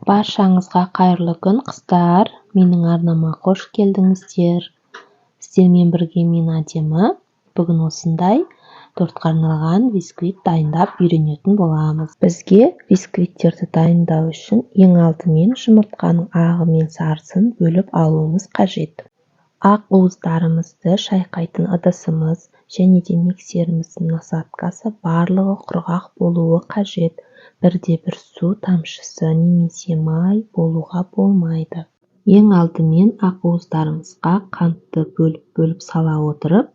Баршаңызға қайырлы күн, қыздар. Менің арнама қош келдіңіздер. Сіздермен бірге мен әдемі. Бүгін осындай тортқа арналған бисквит дайындап үйренетін боламыз. Бізге бисквиттерді дайындау үшін ең алдымен жұмыртқаның ағы мен сарысын бөліп алуымыз қажет. Ақ уыздарымызды шайқайтын ыдысымыз және де миксеріміздің насадкасы барлығы құрғақ болуы қажет. Бірде-бір су тамшысы немесе май болуға болмайды. Ең алдымен ақ уыздарымызға қантты бөліп сала отырып,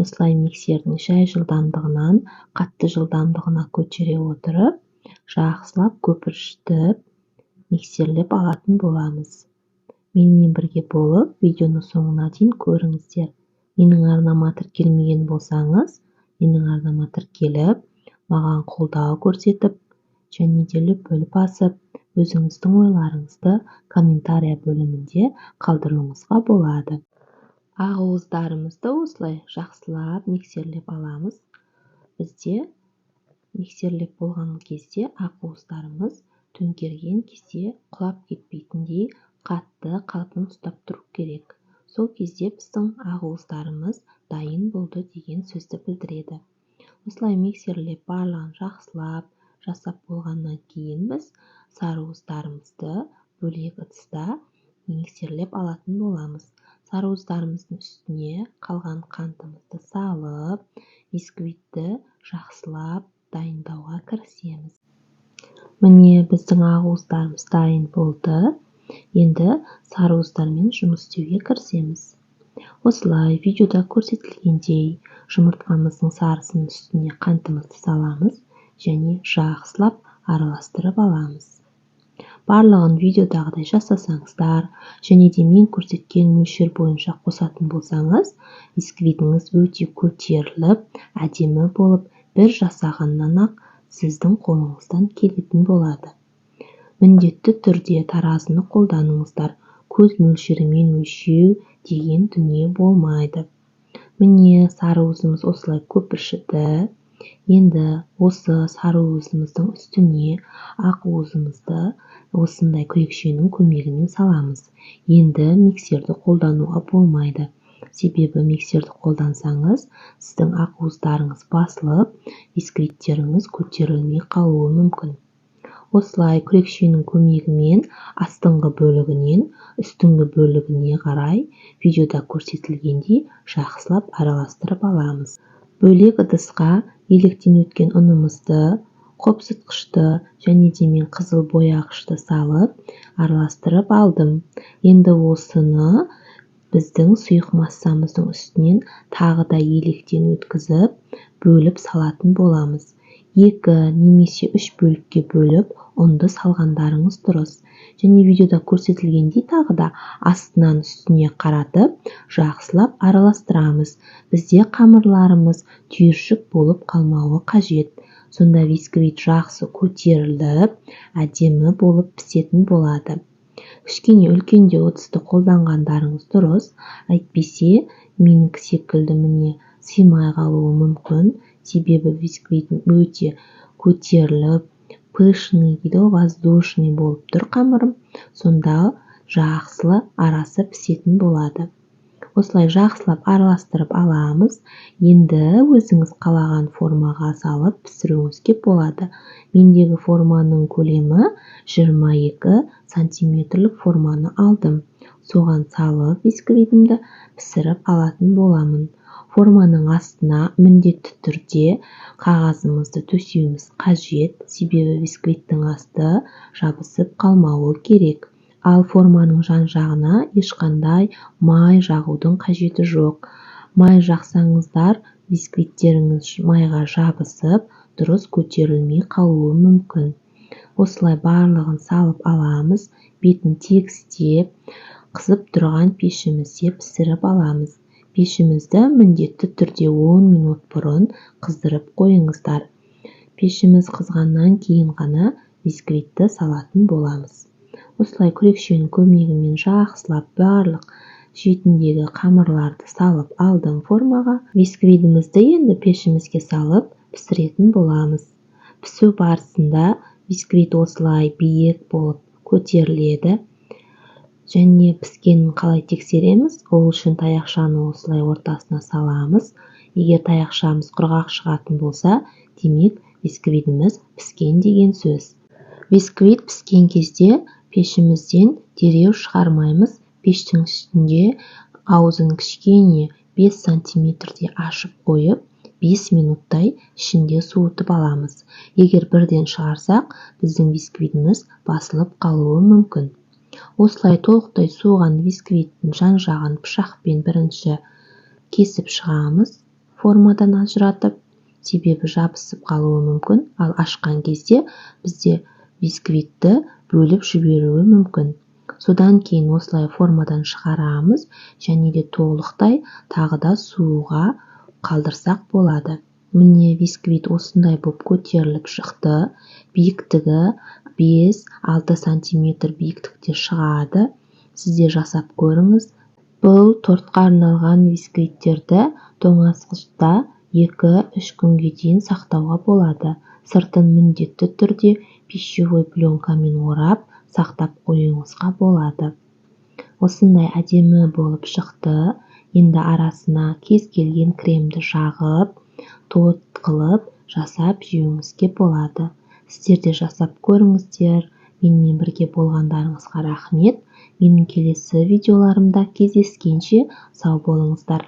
осылай миксердің жай жылдамдығынан қатты жылдамдығына көтере отырып, жақсылап көпіршітіп, миксерлеп алатын боламыз. Менімен бірге болып, видеоны соңына дейін көріңіздер. Менің арнама тіркелмеген болсаңыз, менің арнама тіркеліп, маған қолдау көрсетіп, және де лүпіл басып, өзіңіздің ойларыңызды комментария бөлімінде қалдыруыңызға болады. Ақ уыздарымызды осылай жақсылап миксерлеп аламыз. Бізде миксерлеп болған кезде ақ уыздарымыз төңкерген кезде құлап кетпейтіндей қатты қалпын ұстап тұру керек. Сол кезде біздің ақ уыздарымыз дайын болды деген сөзді білдіреді. Осылай миксерлеп барлығын жақсылап жасап болғаннан кейін біз сары уыздарымызды бөлек ыдыста миксерлеп алатын боламыз. Сары уыздарымыздың үстіне қалған қантымызды салып, бисквитті жақсылап дайындауға кірісеміз. Міне біздің ақ уыздарымыз дайын болды. Енді сары уыздармен жұмыс істеуге кірісеміз. Осылай видеода көрсетілгендей жұмыртқамыздың сарысының үстіне қантымызды саламыз және жақсылап араластырып аламыз. Барлығын видеодағыдай жасасаңыздар және де мен көрсеткен мөлшер бойынша қосатын болсаңыз, бисквитіңіз өте көтеріліп, әдемі болып, бір жасағаннан-ақ сіздің қолыңыздан келетін болады. Міндетті түрде таразыны қолданыңыздар. Көз мөлшерімен өлшеу деген дүние болмайды. Міне сары уызымыз осылай көпіршіді. Енді осы сары уызымыздың үстіне ақ уызымызды осындай күрекшенің көмегімен саламыз. Енді миксерді қолдануға болмайды. Себебі миксерді қолдансаңыз, сіздің ақ уыздарыңыз басылып, бисквиттеріңіз көтерілмей қалуы мүмкін. Осылай күрекшенің көмегімен астыңғы бөлігінен үстіңгі бөлігіне қарай видеода көрсетілгендей жақсылап араластырып аламыз. Бөлек ыдысқа електен өткен ұнымызды, қопсытқышты және де мен қызыл бояғышты салып араластырып алдым. Енді осыны біздің сұйық массамыздың үстінен тағы да електен өткізіп, бөліп салатын боламыз. 2 немесе 3 бөлікке бөліп, ұнды салғандарыңыз дұрыс. Және видеода көрсетілгендей тағы да астынан үстіне қаратып, жақсылап араластырамыз. Бізде қамырларымыз түйіршік болып қалмауы қажет. Сонда бисквит жақсы көтеріліп, әдемі болып пісетін болады. Кішкене үлкендеу ыдысты қолданғандарыңыз дұрыс. Әйтпесе, менікі секілді міне сыймай қалуы мүмкін. Себебі бисквитім өте көтеріліп, пышный дейді, воздушный болып тұр қамырым. Сонда жақсылы арасы пісетін болады. Осылай жақсылап араластырып аламыз. Енді өзіңіз қалаған формаға салып пісіруіңізге болады. Мендегі форманың көлемі 22 сантиметрлік форманы алдым. Соған салып бисквитімді пісіріп алатын боламын. Форманың астына міндетті түрде қағазымызды төсеуіміз қажет, себебі бисквиттің асты жабысып қалмауы керек. Ал форманың жан-жағына ешқандай май жағудың қажеті жоқ. Май жақсаңыздар, бисквиттеріңіз майға жабысып, дұрыс көтерілмей қалуы мүмкін. Осылай барлығын салып аламыз, бетін тегістеп, қызып тұрған пешімізде пісіріп аламыз. Пешімізді міндетті түрде 10 минут бұрын қыздырып қойыңыздар. Пешіміз қызғаннан кейін ғана бисквитті салатын боламыз. Осылай күрекшенің көмегімен жақсылап барлық шетіндегі қамырларды салып алдым формаға. Бисквитімізді енді пешімізге салып пісіретін боламыз. Пісу барысында бисквит осылай биік болып көтеріледі. Және піскенін қалай тексереміз? Ол үшін таяқшаны осылай ортасына саламыз. Егер таяқшамыз құрғақ шығатын болса, демек бисквитіміз піскен деген сөз. Бисквит піскен кезде пешімізден дереу шығармаймыз. Пештің үстінде аузын кішкене 5 сантиметрдей ашып қойып, 5 минуттай ішінде суытып аламыз. Егер бірден шығарсақ, біздің бисквитіміз басылып қалуы мүмкін. Осылай толықтай суыған бисквиттің жан-жағын пышақпен бірінші кесіп шығамыз, формадан ажыратып, себебі жабысып қалуы мүмкін, ал ашқан кезде бізде бисквитті бөліп жіберуі мүмкін. Содан кейін осылай формадан шығарамыз, және де толықтай тағы да суыға қалдырсақ болады. Міне бисквит осындай болып көтеріліп шықты. Биіктігі 5-6 сантиметр биіктікте шығады. Сізде жасап көріңіз. Бұл тортқа арналған бисквиттерді тоңазытқышта 2-3 күнге дейін сақтауға болады. Сыртын міндетті түрде пищевой пленкамен орап сақтап қоюыңызға болады. Осындай әдемі болып шықты. Енді арасына кез келген кремді жағып, торт қылып жасап жеуіңізге болады. Сіздер де жасап көріңіздер. Менімен бірге болғандарыңызға рахмет. Менің келесі видеоларымда кездескенше сау болыңыздар.